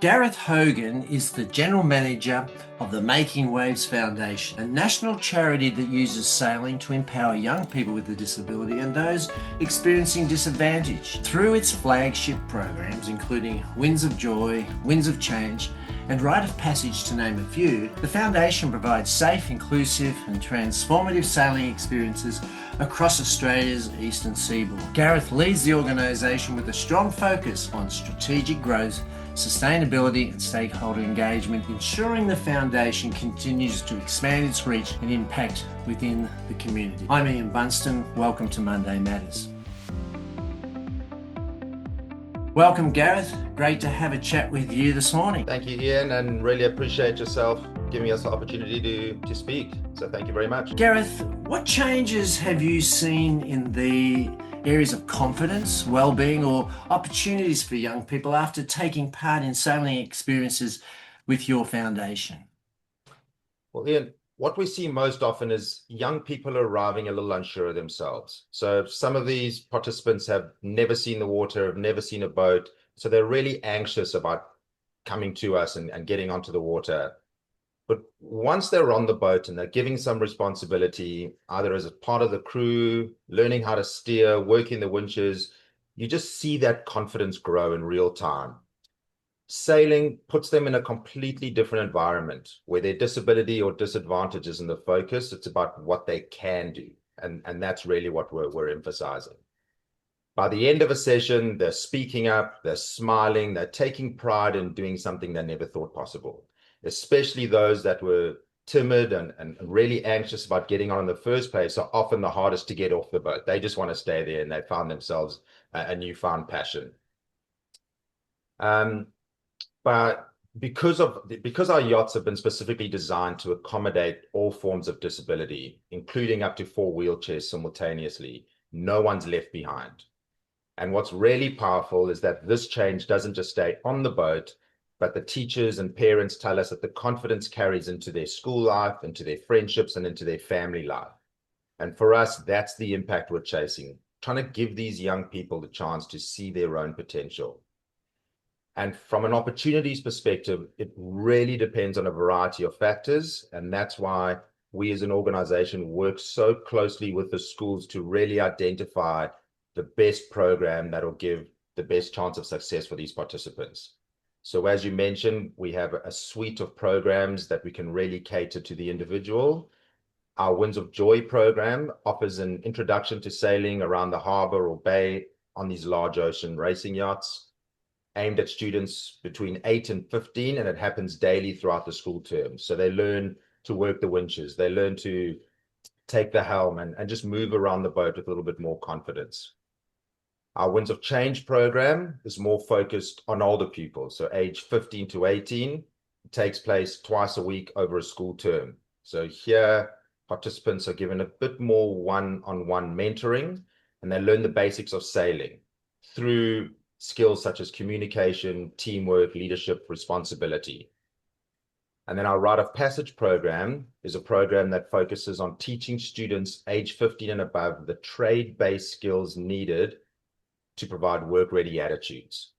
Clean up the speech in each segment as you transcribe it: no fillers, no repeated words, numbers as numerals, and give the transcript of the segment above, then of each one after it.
Gareth Hogan is the General Manager of the Making Waves Foundation, a national charity that uses sailing to empower young people with a disability and those experiencing disadvantage. Through its flagship programs, including Winds of Joy, Winds of Change, and Wright of Passage, to name a few, the foundation provides safe, inclusive, and transformative sailing experiences across Australia's eastern seaboard. Gareth leads the organisation with a strong focus on strategic growth, sustainability and stakeholder engagement, ensuring the foundation continues to expand its reach and impact within the community. I'm Ian Bunston. Welcome to Monday Matters. Welcome, Gareth. Great to have a chat with you this morning. Thank you, Ian, and really appreciate yourself giving us the opportunity to speak. So thank you very much. Gareth, what changes have you seen in the areas of confidence, well-being, or opportunities for young people after taking part in sailing experiences with your foundation? Well, Ian, what we see most often is young people arriving a little unsure of themselves. So some of these participants have never seen the water, have never seen a boat. So they're really anxious about coming to us and getting onto the water. But once they're on the boat and they're giving some responsibility, either as a part of the crew, learning how to steer, working the winches, you just see that confidence grow in real time. Sailing puts them in a completely different environment where their disability or disadvantage isn't the focus. It's about what they can do. And that's really what we're emphasizing. By the end of a session, they're speaking up, they're smiling, they're taking pride in doing something they never thought possible, especially those that were timid and really anxious about getting on in the first place are often the hardest to get off the boat. They just want to stay there, and they found themselves a newfound passion. But because our yachts have been specifically designed to accommodate all forms of disability, including up to 4 wheelchairs simultaneously, no one's left behind. And what's really powerful is that this change doesn't just stay on the boat, but the teachers and parents tell us that the confidence carries into their school life, into their friendships, and into their family life. And for us, that's the impact we're chasing, trying to give these young people the chance to see their own potential. And from an opportunities perspective, it really depends on a variety of factors. And that's why we as an organization work so closely with the schools to really identify the best program that will give the best chance of success for these participants. So as you mentioned, we have a suite of programs that we can really cater to the individual. Our Winds of Joy program offers an introduction to sailing around the harbor or bay on these large ocean racing yachts, aimed at students between 8 and 15, and it happens daily throughout the school term. So they learn to work the winches, they learn to take the helm and just move around the boat with a little bit more confidence. Our Winds of Change program is more focused on older pupils, so age 15 to 18. It takes place twice a week over a school term. So here, participants are given a bit more one-on-one mentoring, and they learn the basics of sailing through skills such as communication, teamwork, leadership, responsibility. And then our Wright of Passage program is a program that focuses on teaching students age 15 and above the trade-based skills needed to provide work-ready attitudes.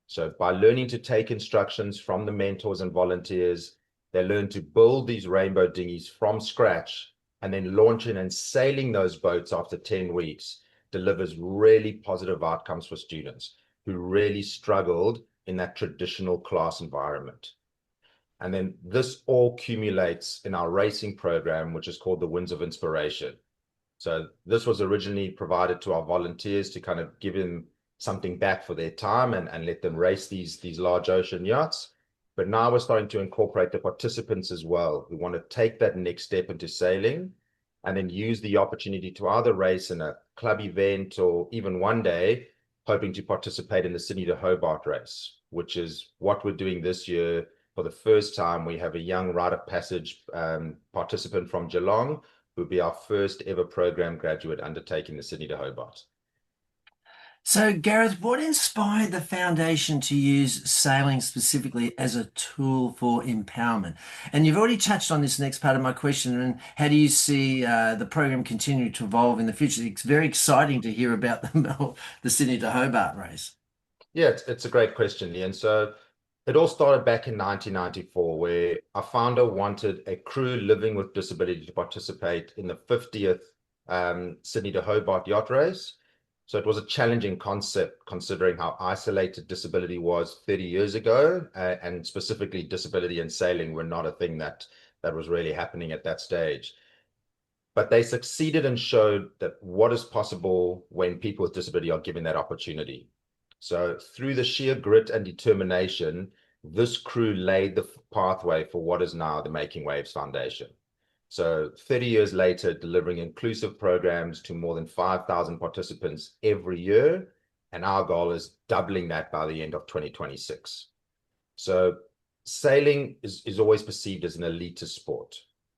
So by learning to take instructions from the mentors and volunteers, they learn to build these rainbow dinghies from scratch, and then launching and sailing those boats after 10 weeks delivers really positive outcomes for students who really struggled in that traditional class environment. And then this all accumulates in our racing program, which is called the Winds of Inspiration. So this was originally provided to our volunteers to kind of give them something back for their time and let them race these large ocean yachts. But now we're starting to incorporate the participants as well, who want to take that next step into sailing and then use the opportunity to either race in a club event or even one day hoping to participate in the Sydney to Hobart race, which is what we're doing this year. For the first time, we have a young Wright of Passage participant from Geelong, who will be our first ever program graduate undertaking the Sydney to Hobart. So, Gareth, what inspired the foundation to use sailing specifically as a tool for empowerment? And you've already touched on this next part of my question. And how do you see the program continue to evolve in the future? It's very exciting to hear about the Sydney to Hobart race. Yeah, it's a great question, Ian. So It all started back in 1994, where our founder wanted a crew living with disability to participate in the 50th Sydney to Hobart yacht race. So it was a challenging concept considering how isolated disability was 30 years ago, and specifically disability and sailing were not a thing that was really happening at that stage. But they succeeded and showed that what is possible when people with disability are given that opportunity. So through the sheer grit and determination, this crew laid the pathway for what is now the Making Waves Foundation. So 30 years later, delivering inclusive programs to more than 5,000 participants every year. And our goal is doubling that by the end of 2026. So sailing is always perceived as an elitist sport.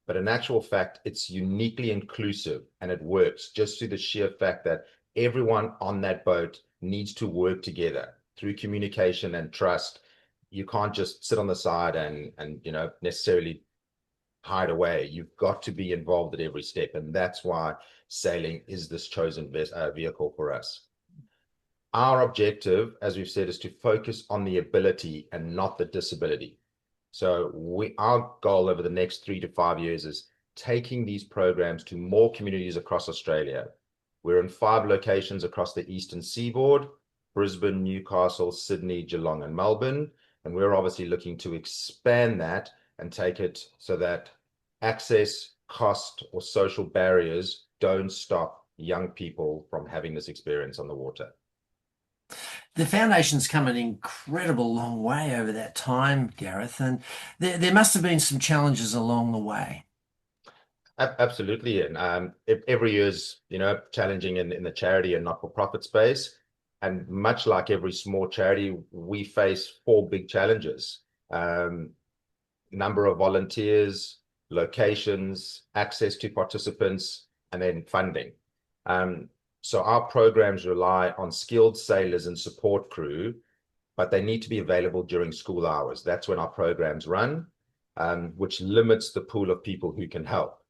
But in actual fact, it's uniquely inclusive, and it works just through the sheer fact that everyone on that boat needs to work together through communication and trust. You can't just sit on the side and necessarily hide away. You've got to be involved at every step, and that's why sailing is this chosen vehicle for us. Our objective, as we've said, is to focus on the ability and not the disability. So our goal over the next 3 to 5 years is taking these programs to more communities across Australia. We're in 5 locations across the eastern seaboard: Brisbane, Newcastle, Sydney, Geelong, and Melbourne. And we're obviously looking to expand that and take it so that access, cost, or social barriers don't stop young people from having this experience on the water. The foundation's come an incredible long way over that time, Gareth, and there must have been some challenges along the way. Absolutely. And every year is, challenging in the charity and not-for-profit space. And much like every small charity, we face 4 big challenges: number of volunteers, locations, access to participants, and then funding. So our programs rely on skilled sailors and support crew, but they need to be available during school hours. That's when our programs run, which limits the pool of people who can help.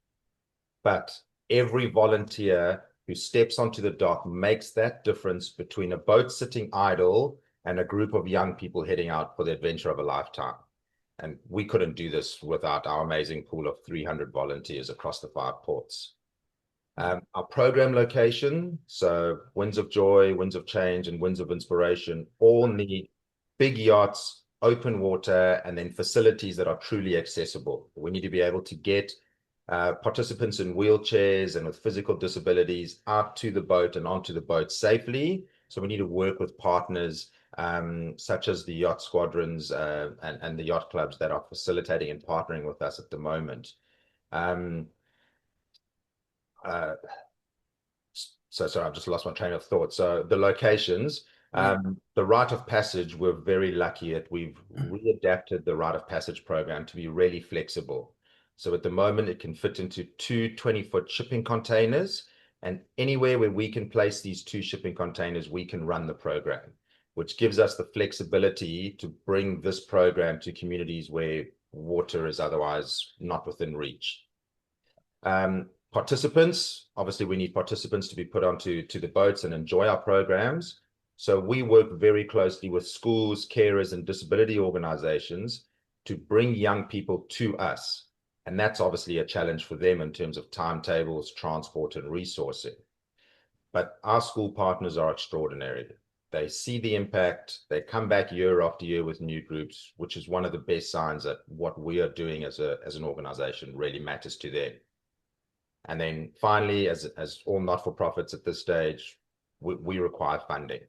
But every volunteer who steps onto the dock makes that difference between a boat sitting idle and a group of young people heading out for the adventure of a lifetime. And we couldn't do this without our amazing pool of 300 volunteers across the 5 ports. Our program location, so Winds of Joy, Winds of Change, and Winds of Inspiration, all need big yachts, open water, and then facilities that are truly accessible. We need to be able to get participants in wheelchairs and with physical disabilities out to the boat and onto the boat safely. So we need to work with partners such as the yacht squadrons and the yacht clubs that are facilitating and partnering with us at the moment. So sorry, I've just lost my train of thought. So the locations, the Wright of Passage, we're very lucky that we've readapted the Wright of Passage program to be really flexible. So at the moment, it can fit into 2 20-foot shipping containers, and anywhere where we can place these 2 shipping containers, we can run the program, which gives us the flexibility to bring this program to communities where water is otherwise not within reach. Participants, obviously we need participants to be put onto the boats and enjoy our programs. So we work very closely with schools, carers, and disability organizations to bring young people to us. And that's obviously a challenge for them in terms of timetables, transport, and resourcing. But our school partners are extraordinary. They see the impact. They come back year after year with new groups, which is one of the best signs that what we are doing as an organization really matters to them. And then finally, as all not-for-profits at this stage, we require funding.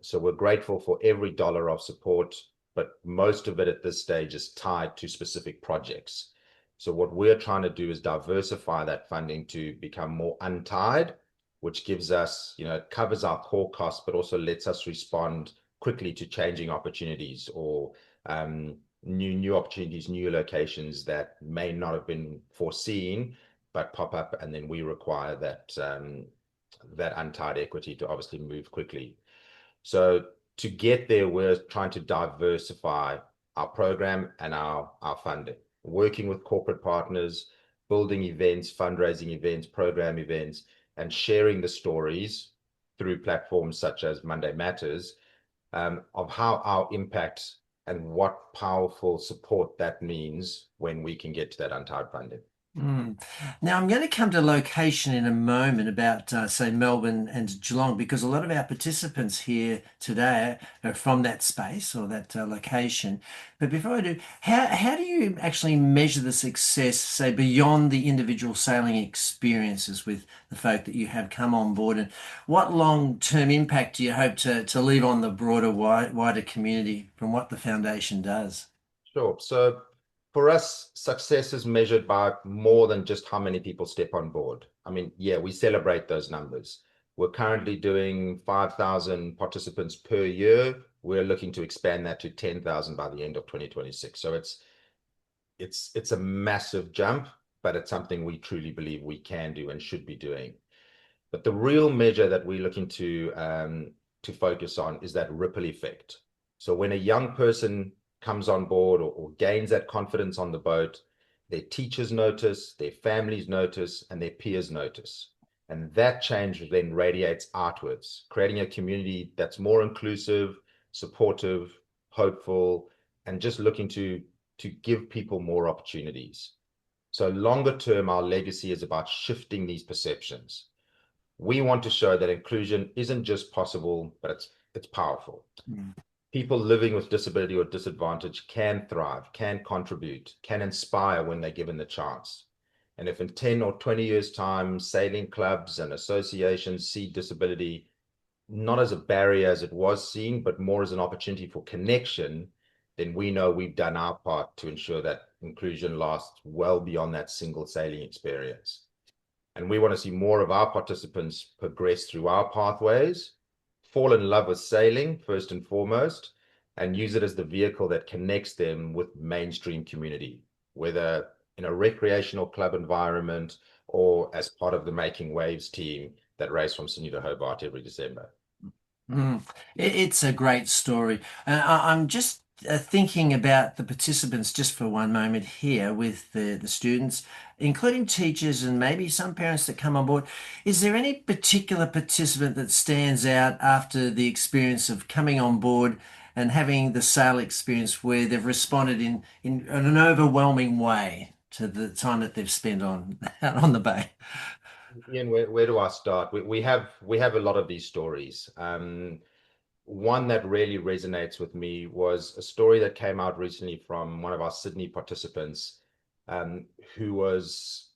So we're grateful for every dollar of support, but most of it at this stage is tied to specific projects. So what we're trying to do is diversify that funding to become more untied, which gives us, covers our core costs, but also lets us respond quickly to changing opportunities or new opportunities, new locations that may not have been foreseen, but pop up, and then we require that untied equity to obviously move quickly. So to get there, we're trying to diversify our program and our funding, working with corporate partners, building events, fundraising events, program events, and sharing the stories through platforms such as Monday Matters of how our impact and what powerful support that means when we can get to that untied funding. Mm. Now, I'm going to come to location in a moment about, say, Melbourne and Geelong, because a lot of our participants here today are from that space or that location. But before I do, how do you actually measure the success, say, beyond the individual sailing experiences with the folk that you have come on board? And what long-term impact do you hope to leave on the broader, wider community from what the foundation does? Sure. So for us, success is measured by more than just how many people step on board. I mean, yeah, we celebrate those numbers. We're currently doing 5,000 participants per year. We're looking to expand that to 10,000 by the end of 2026. So it's a massive jump, but it's something we truly believe we can do and should be doing. But the real measure that we're looking to focus on is that ripple effect. So when a young person comes on board or gains that confidence on the boat, their teachers notice, their families notice, and their peers notice. And that change then radiates outwards, creating a community that's more inclusive, supportive, hopeful, and just looking to give people more opportunities. So longer term, our legacy is about shifting these perceptions. We want to show that inclusion isn't just possible, but it's powerful. Mm. People living with disability or disadvantage can thrive, can contribute, can inspire when they're given the chance. And if in 10 or 20 years' time, sailing clubs and associations see disability not as a barrier as it was seen, but more as an opportunity for connection, then we know we've done our part to ensure that inclusion lasts well beyond that single sailing experience. And we want to see more of our participants progress through our pathways, fall in love with sailing first and foremost, and use it as the vehicle that connects them with mainstream community, whether in a recreational club environment or as part of the Making Waves team that race from Sydney to Hobart every December. Mm. It's a great story. I'm just thinking about the participants just for one moment here with the students, including teachers and maybe some parents that come on board. Is there any particular participant that stands out after the experience of coming on board and having the sail experience where they've responded in an overwhelming way to the time that they've spent on out on the bay? Ian, where do I start? We have a lot of these stories. One that really resonates with me was a story that came out recently from one of our Sydney participants, um, who was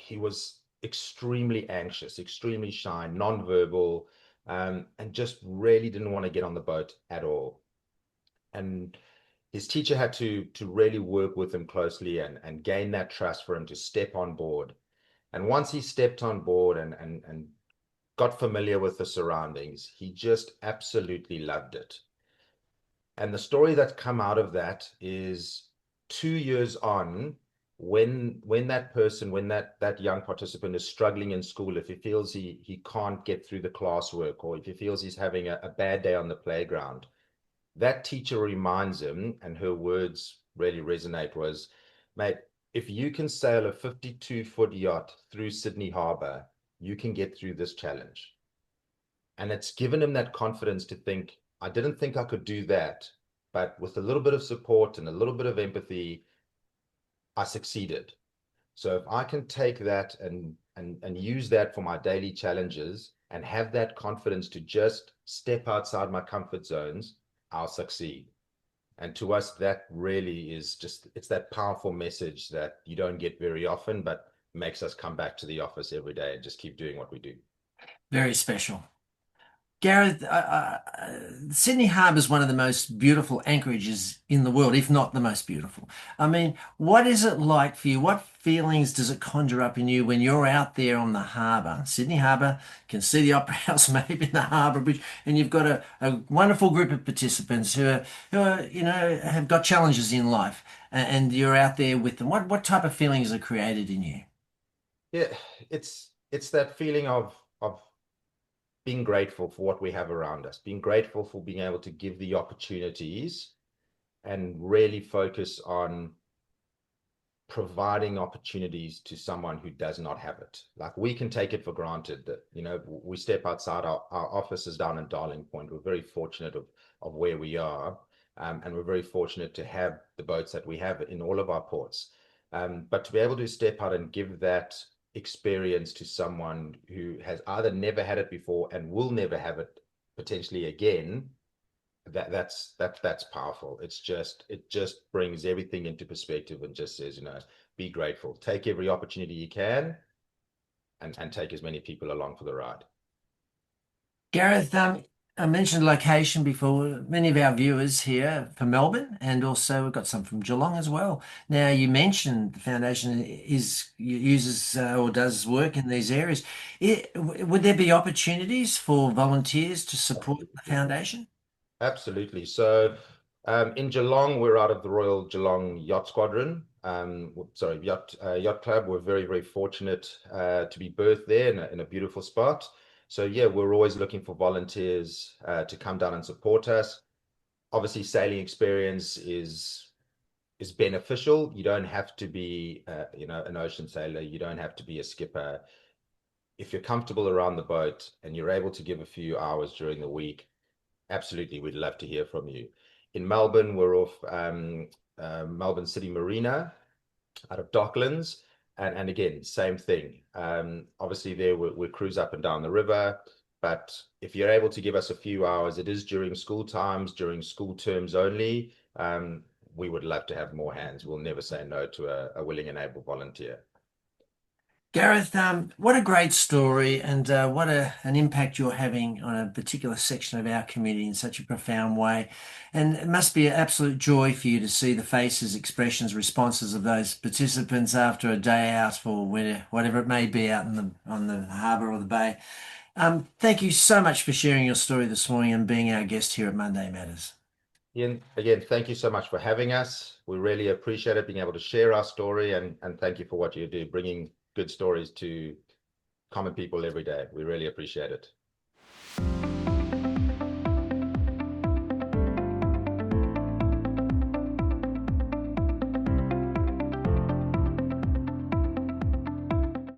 he was extremely anxious, extremely shy, non-verbal, and just really didn't want to get on the boat at all. And his teacher had to really work with him closely and gain that trust for him to step on board. And once he stepped on board and got familiar with the surroundings, he just absolutely loved it. And the story that's come out of that is 2 years on, when that person, when that young participant is struggling in school, if he feels he can't get through the classwork, or if he feels he's having a bad day on the playground, that teacher reminds him, and her words really resonate, was, mate, if you can sail a 52-foot yacht through Sydney Harbour, you can get through this challenge. And it's given him that confidence to think, I didn't think I could do that, but with a little bit of support and a little bit of empathy, I succeeded. So if I can take that and use that for my daily challenges and have that confidence to just step outside my comfort zones, I'll succeed. And to us, that really is just, it's that powerful message that you don't get very often, but makes us come back to the office every day and just keep doing what we do. Very special. Gareth, Sydney Harbour is one of the most beautiful anchorages in the world, if not the most beautiful. I mean, what is it like for you? What feelings does it conjure up in you when you're out there on the harbour? Sydney Harbour, can see the Opera House maybe in the Harbour Bridge, and you've got a wonderful group of participants who have got challenges in life, and you're out there with them. What type of feelings are created in you? Yeah, it's that feeling of being grateful for what we have around us, being grateful for being able to give the opportunities and really focus on providing opportunities to someone who does not have it. Like, we can take it for granted that, we step outside our offices down in Darling Point. We're very fortunate of where we are. And we're very fortunate to have the boats that we have in all of our ports. But to be able to step out and give that experience to someone who has either never had it before and will never have it potentially again, that's powerful. It just brings everything into perspective and just says, be grateful, take every opportunity you can, and take as many people along for the ride. Gareth, I mentioned location before. Many of our viewers here from Melbourne, and also we've got some from Geelong as well. Now, you mentioned the foundation uses or does work in these areas. Would there be opportunities for volunteers to support the foundation? Absolutely. So in Geelong, we're out of the Royal Geelong Yacht Squadron. Sorry, Yacht Club. We're very, very fortunate to be birthed there in a beautiful spot. So yeah, we're always looking for volunteers to come down and support us. Obviously, sailing experience is beneficial. You don't have to be an ocean sailor. You don't have to be a skipper. If you're comfortable around the boat and you're able to give a few hours during the week, absolutely, we'd love to hear from you. In Melbourne, we're off Melbourne City Marina out of Docklands. And again, same thing. Obviously, there we cruise up and down the river. But if you're able to give us a few hours, it is during school times, during school terms only. We would love to have more hands. We'll never say no to a willing and able volunteer. Gareth, what a great story, and what an impact you're having on a particular section of our community in such a profound way. And it must be an absolute joy for you to see the faces, expressions, responses of those participants after a day out or whatever it may be out in on the harbour or the bay. Thank you so much for sharing your story this morning and being our guest here at Monday Matters. Ian, again, thank you so much for having us. We really appreciate it, being able to share our story, and thank you for what you do, bringing good stories to common people every day. We really appreciate it.